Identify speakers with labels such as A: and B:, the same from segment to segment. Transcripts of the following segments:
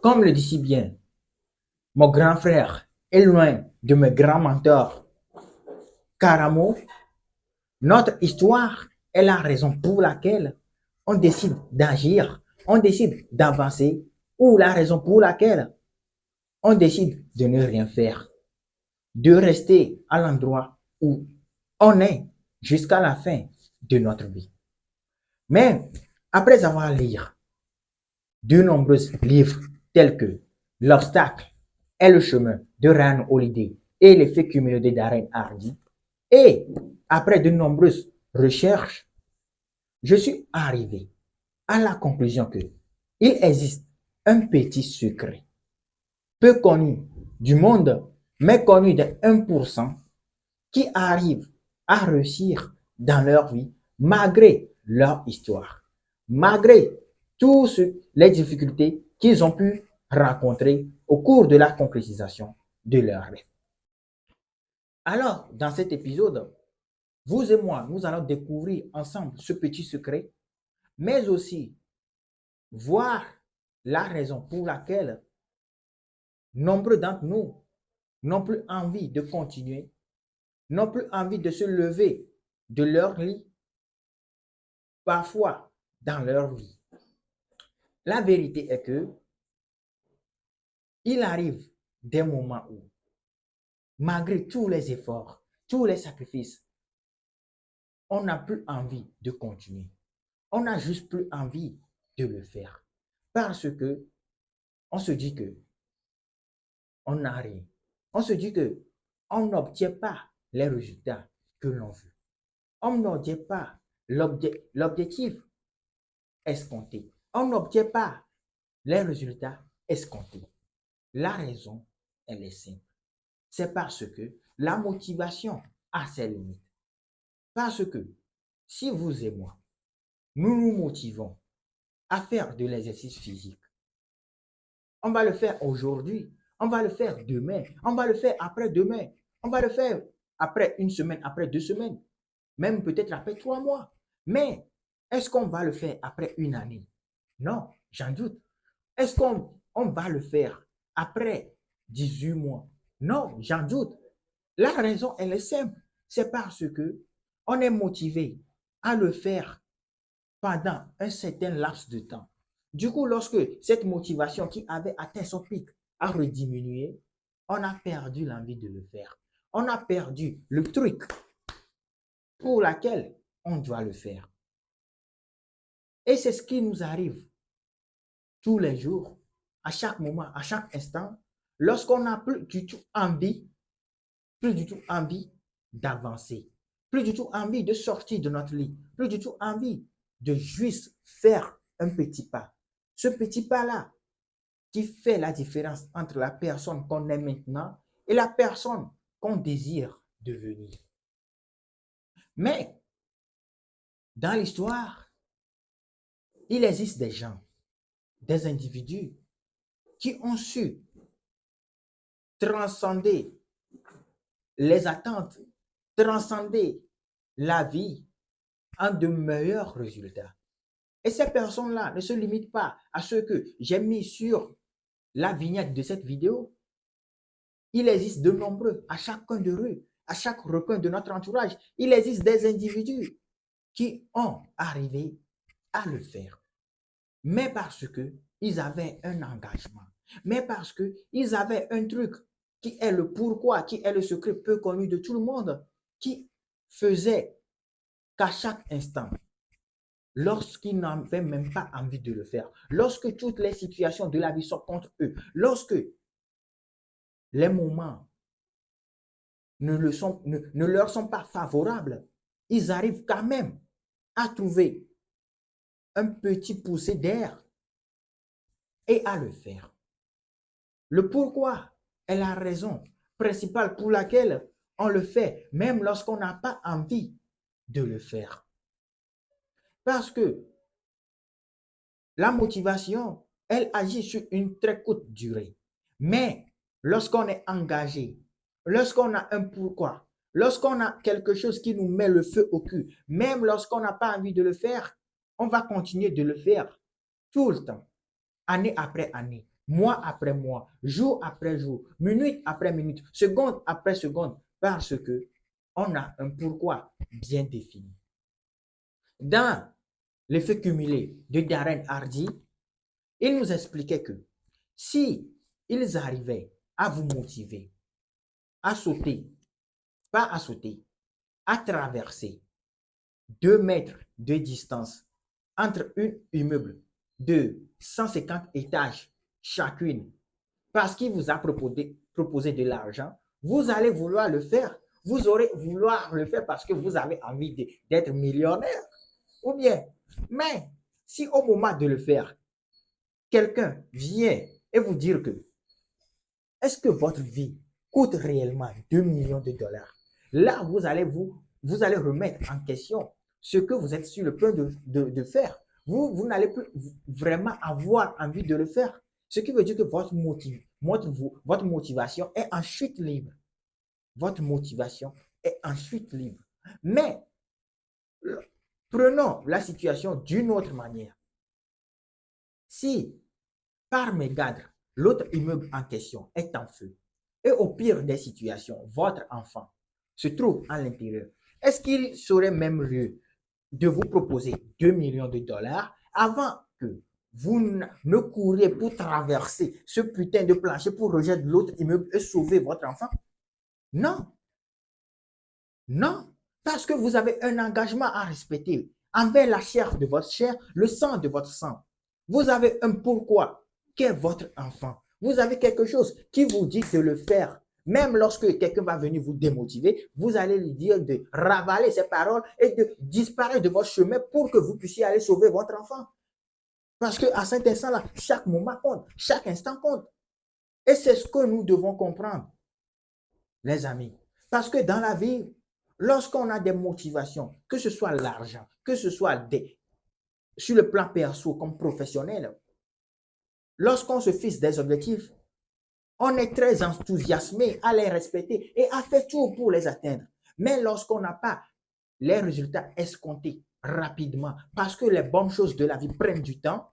A: Comme le dit si bien mon grand frère est loin de mes grands mentors, Caramo, notre histoire est la raison pour laquelle on décide d'agir, on décide d'avancer, ou la raison pour laquelle on décide de ne rien faire, de rester à l'endroit où on est jusqu'à la fin de notre vie. Mais après avoir lu de nombreux livres tels que L'obstacle est le chemin de Ryan Holiday et l'effet cumulé de Darren Hardy, et après de nombreuses recherches, je suis arrivé à la conclusion que il existe un petit secret, peu connu du monde, mais connu de 1%, qui arrive à réussir dans leur vie malgré leur histoire, malgré toutes les difficultés qu'ils ont pu rencontrer au cours de la concrétisation de leur rêve. Alors, dans cet épisode, vous et moi, nous allons découvrir ensemble ce petit secret, mais aussi voir la raison pour laquelle nombreux d'entre nous n'ont plus envie de continuer, n'ont plus envie de se lever de leur lit, parfois dans leur vie. La vérité est que il arrive des moments où, malgré tous les efforts, tous les sacrifices, on n'a plus envie de continuer. On n'a juste plus envie de le faire. Parce que on se dit que on n'a rien. On se dit que on n'obtient pas les résultats que l'on veut. On n'obtient pas l'objectif escompté. On n'obtient pas les résultats escomptés. La raison, elle est simple. C'est parce que la motivation a ses limites. Parce que si vous et moi, nous nous motivons à faire de l'exercice physique, on va le faire aujourd'hui, on va le faire demain, on va le faire après-demain, on va le faire après une semaine, après 2 semaines, même peut-être après 3 mois. Mais est-ce qu'on va le faire après une année? Non, j'en doute. Est-ce qu'on va le faire après 18 mois? Non, j'en doute. La raison, elle est simple. C'est parce que on est motivé à le faire pendant un certain laps de temps. Du coup, lorsque cette motivation qui avait atteint son pic a rediminué, on a perdu l'envie de le faire. On a perdu le truc pour lequel on doit le faire. Et c'est ce qui nous arrive tous les jours, à chaque moment, à chaque instant, lorsqu'on n'a plus du tout envie, plus du tout envie d'avancer, plus du tout envie de sortir de notre lit, plus du tout envie de juste faire un petit pas. Ce petit pas-là qui fait la différence entre la personne qu'on est maintenant et la personne qu'on désire devenir. Mais dans l'histoire, il existe des gens, des individus qui ont su transcender les attentes, transcender la vie en de meilleurs résultats. Et ces personnes-là ne se limitent pas à ce que j'ai mis sur la vignette de cette vidéo. Il existe de nombreux, à chaque coin de rue, à chaque recoin de notre entourage, il existe des individus qui ont arrivé à le faire. Mais parce qu'ils avaient un engagement, mais parce qu'ils avaient un truc qui est le pourquoi, qui est le secret peu connu de tout le monde, qui faisait qu'à chaque instant, lorsqu'ils n'avaient même pas envie de le faire, lorsque toutes les situations de la vie sont contre eux, lorsque les moments ne leur sont pas favorables, ils arrivent quand même à trouver un petit poussé d'air et à le faire. Le pourquoi est la raison principale pour laquelle on le fait, même lorsqu'on n'a pas envie de le faire. Parce que la motivation, elle agit sur une très courte durée. Mais lorsqu'on est engagé, lorsqu'on a un pourquoi, lorsqu'on a quelque chose qui nous met le feu au cul, même lorsqu'on n'a pas envie de le faire, on va continuer de le faire tout le temps, année après année, mois après mois, jour après jour, minute après minute, seconde après seconde, parce que on a un pourquoi bien défini. Dans l'effet cumulé de Darren Hardy, il nous expliquait que si ils arrivaient à vous motiver à sauter, pas à sauter, à traverser 2 mètres de distance entre un immeuble de 150 étages chacune, parce qu'il vous a proposé de l'argent, vous allez vouloir le faire. Vous aurez vouloir le faire parce que vous avez envie d'être millionnaire. Ou bien, mais si au moment de le faire, quelqu'un vient et vous dire que est-ce que votre vie coûte réellement 2 millions de dollars? Là, vous allez remettre en question ce que vous êtes sur le point de faire. Vous n'allez plus vraiment avoir envie de le faire. Ce qui veut dire que votre motivation est en chute libre. Votre motivation est en chute libre. Mais prenons la situation d'une autre manière. Si, par mégarde, l'autre immeuble en question est en feu, et au pire des situations, votre enfant se trouve à l'intérieur, est-ce qu'il serait même lieu de vous proposer 2 millions de dollars avant que vous ne couriez pour traverser ce putain de plancher pour rejoindre l'autre immeuble et sauver votre enfant? Non. Non. Parce que vous avez un engagement à respecter envers la chair de votre chair, le sang de votre sang. Vous avez un pourquoi qu'est votre enfant. Vous avez quelque chose qui vous dit de le faire. Même lorsque quelqu'un va venir vous démotiver, vous allez lui dire de ravaler ses paroles et de disparaître de votre chemin pour que vous puissiez aller sauver votre enfant. Parce qu'à cet instant-là, chaque moment compte, chaque instant compte. Et c'est ce que nous devons comprendre, les amis. Parce que dans la vie, lorsqu'on a des motivations, que ce soit l'argent, que ce soit sur le plan perso comme professionnel, lorsqu'on se fixe des objectifs, on est très enthousiasmé à les respecter et à faire tout pour les atteindre. Mais lorsqu'on n'a pas les résultats escomptés rapidement, parce que les bonnes choses de la vie prennent du temps,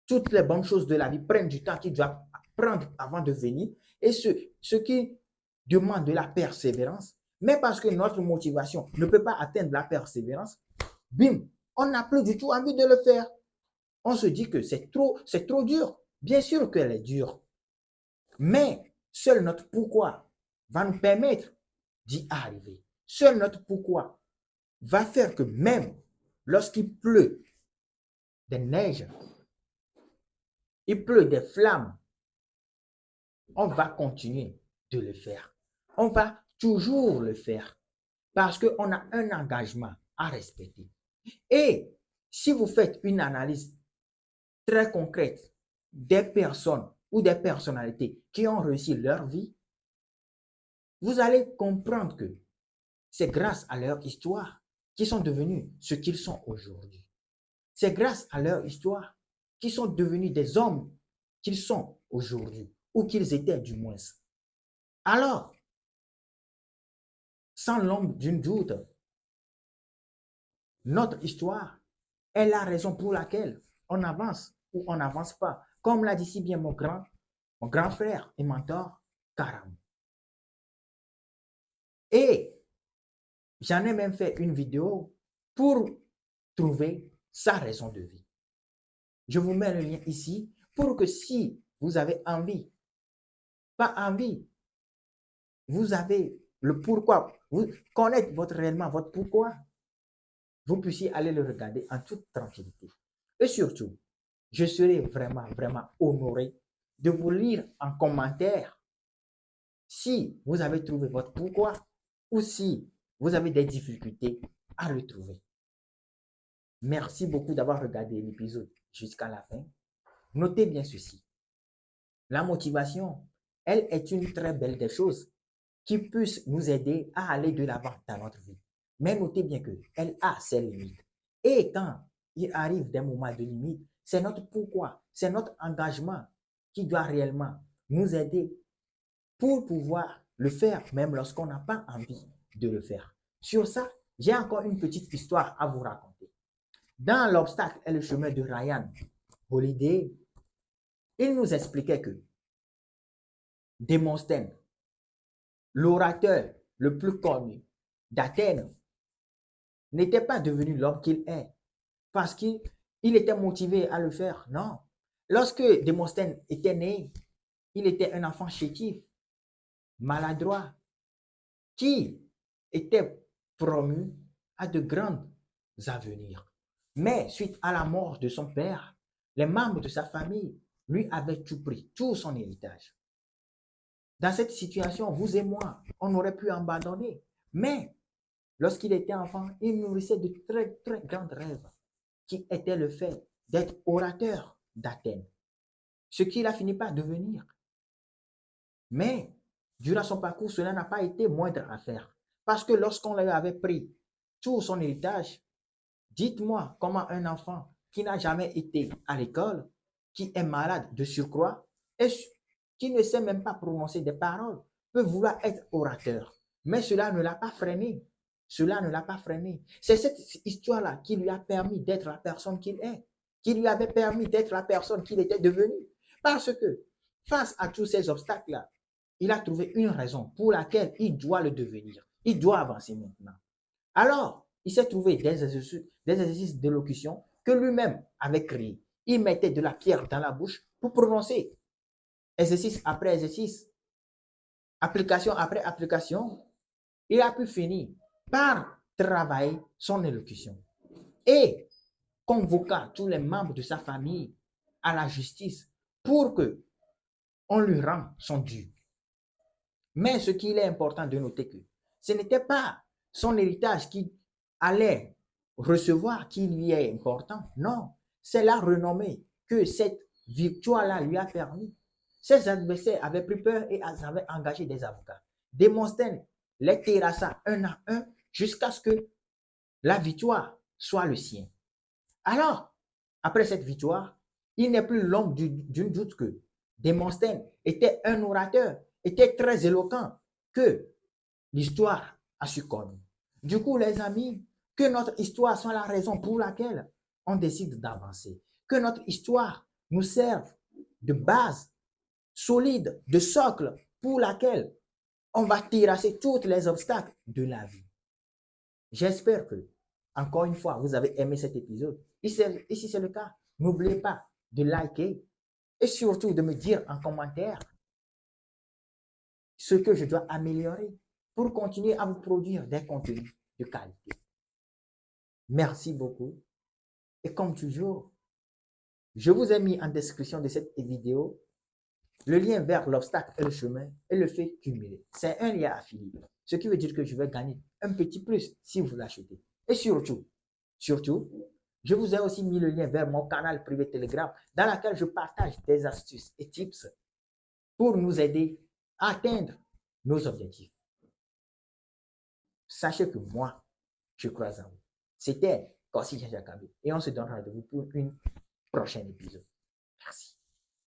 A: toutes les bonnes choses de la vie prennent du temps qu'ils doivent prendre avant de venir, et ce qui demande de la persévérance, mais parce que notre motivation ne peut pas atteindre la persévérance, bim, on n'a plus du tout envie de le faire. On se dit que c'est trop dur. Bien sûr qu'elle est dure, mais seul notre pourquoi va nous permettre d'y arriver. Seul notre pourquoi va faire que même lorsqu'il pleut des neiges, il pleut des flammes, on va continuer de le faire. On va toujours le faire parce qu'on a un engagement à respecter. Et si vous faites une analyse très concrète des personnes ou des personnalités qui ont réussi leur vie, vous allez comprendre que c'est grâce à leur histoire qu'ils sont devenus ce qu'ils sont aujourd'hui. C'est grâce à leur histoire qu'ils sont devenus des hommes qu'ils sont aujourd'hui, ou qu'ils étaient du moins. Alors, sans l'ombre d'une doute, notre histoire est la raison pour laquelle on avance ou on n'avance pas. Comme l'a dit si bien mon grand frère et mentor, Karam. Et j'en ai même fait une vidéo pour trouver sa raison de vie. Je vous mets le lien ici pour que si vous avez envie, pas envie, vous avez le pourquoi, vous connaissez réellement votre pourquoi, vous puissiez aller le regarder en toute tranquillité. Et surtout, je serai vraiment, vraiment honoré de vous lire en commentaire si vous avez trouvé votre pourquoi ou si vous avez des difficultés à le trouver. Merci beaucoup d'avoir regardé l'épisode jusqu'à la fin. Notez bien ceci. La motivation, elle est une très belle des choses qui puisse nous aider à aller de l'avant dans notre vie. Mais notez bien qu'elle a ses limites. Et quand il arrive des moments de limite, c'est notre pourquoi, c'est notre engagement qui doit réellement nous aider pour pouvoir le faire, même lorsqu'on n'a pas envie de le faire. Sur ça, j'ai encore une petite histoire à vous raconter. Dans L'obstacle et le chemin de Ryan Holiday, il nous expliquait que Démosthène, l'orateur le plus connu d'Athènes, n'était pas devenu l'homme qu'il est parce qu'il était motivé à le faire. Non. Lorsque Démosthène était né, il était un enfant chétif, maladroit, qui était promu à de grands avenirs. Mais suite à la mort de son père, les membres de sa famille lui avaient tout pris, tout son héritage. Dans cette situation, vous et moi, on aurait pu abandonner. Mais lorsqu'il était enfant, il nourrissait de très, très grands rêves qui étaient le fait d'être orateur d'Athènes, ce qu'il a fini par devenir. Mais durant son parcours, cela n'a pas été moindre à faire. Parce que lorsqu'on lui avait pris tout son héritage, dites-moi comment un enfant qui n'a jamais été à l'école, qui est malade de surcroît, et qui ne sait même pas prononcer des paroles, peut vouloir être orateur. Mais cela ne l'a pas freiné. Cela ne l'a pas freiné. C'est cette histoire-là qui lui a permis d'être la personne qu'il est, qui lui avait permis d'être la personne qu'il était devenu. Parce que face à tous ces obstacles-là, il a trouvé une raison pour laquelle il doit le devenir. Il doit avancer maintenant. Alors, il s'est trouvé des exercices d'élocution que lui-même avait créés. Il mettait de la pierre dans la bouche pour prononcer. Exercice après exercice, application après application, il a pu finir par travailler son élocution et convoqua tous les membres de sa famille à la justice pour que on lui rende son dû. Mais ce qu'il est important de noter que ce n'était pas son héritage qui allait recevoir qui lui est important. Non, c'est la renommée que cette victoire-là lui a permis. Ses adversaires avaient pris peur et avaient engagé des avocats. Démosthène les terrassa un à un jusqu'à ce que la victoire soit le sien. Alors, après cette victoire, il n'est plus l'homme d'une doute que Démosthène était un orateur, était très éloquent, que l'histoire a su connaître. Du coup, les amis, que notre histoire soit la raison pour laquelle on décide d'avancer. Que notre histoire nous serve de base solide, de socle pour laquelle on va terrasser tous les obstacles de la vie. J'espère que, encore une fois, vous avez aimé cet épisode. Et si c'est le cas, n'oubliez pas de liker et surtout de me dire en commentaire ce que je dois améliorer pour continuer à vous produire des contenus de qualité. Merci beaucoup. Et comme toujours, je vous ai mis en description de cette vidéo le lien vers l'obstacle et le chemin et le fait cumuler. C'est un lien affilié. Ce qui veut dire que je vais gagner un petit plus si vous l'achetez. Et surtout, je vous ai aussi mis le lien vers mon canal privé Telegram dans lequel je partage des astuces et tips pour nous aider à atteindre nos objectifs. Sachez que moi, je crois en vous. C'était Kossi Jakabe et on se donne rendez-vous pour une prochaine épisode. Merci.